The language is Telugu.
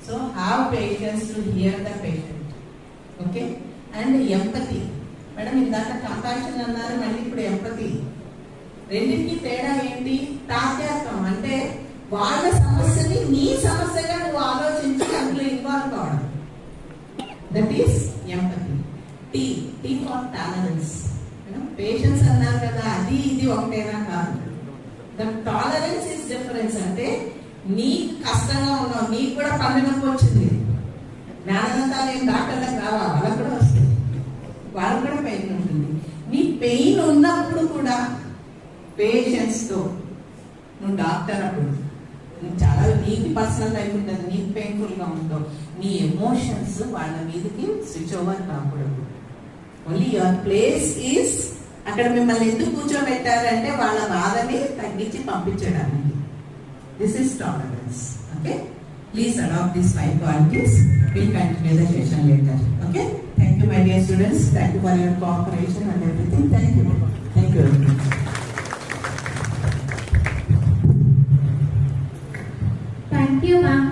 So have patience to hear the patient. Okay? And empathy. Madam ఇందాక కంపాషన్ అన్నారు, మళ్ళీ ఇప్పుడు ఎంపతి. రెండింటికి తేడా ఏంటి? తాత్యాత్వం అంటే వాళ్ళ సమస్యని నీ సమస్యగా నువ్వు ఆలోచించి అందులో ఇన్వాల్వ్ కావడం. That is empathy. Tea for tolerance. Patience అన్నారు కదా, అది ఇది ఒకటేనా కాదు. The tolerance is difference. అంటే నీకు కష్టంగా ఉన్నావు, నీకు కూడా పన్ను నొప్పి వచ్చింది, జ్ఞానంతా నేను డాక్టర్లకు రావా, వాళ్ళకు కూడా వస్తుంది, వాళ్ళకు కూడా పెయిన్ ఉంటుంది. నీ పెయిన్ ఉన్నప్పుడు కూడా పేషెన్స్తో నువ్వు డాక్టర్ అప్పుడు చాలా నీకు పర్సనల్ లైఫ్ ఉంటుంది, నీకు పెయిన్ఫుల్గా ఉంటావు, నీ ఎమోషన్స్ వాళ్ళ మీదకి స్విచ్ ఓవర్ కాకూడదు. ఓన్లీ యువర్ ప్లేస్ ఈస్ అక్కడ. మిమ్మల్ని ఎందుకు కూర్చోబెట్టారంటే వాళ్ళ బాధని తగ్గించి పంపించడానికి. This is tolerance. Okay, please adopt these 5 qualities. We'll continue the session later. Okay, thank you my dear students, thank you for your cooperation and everything. Thank you. Thank you ma'am.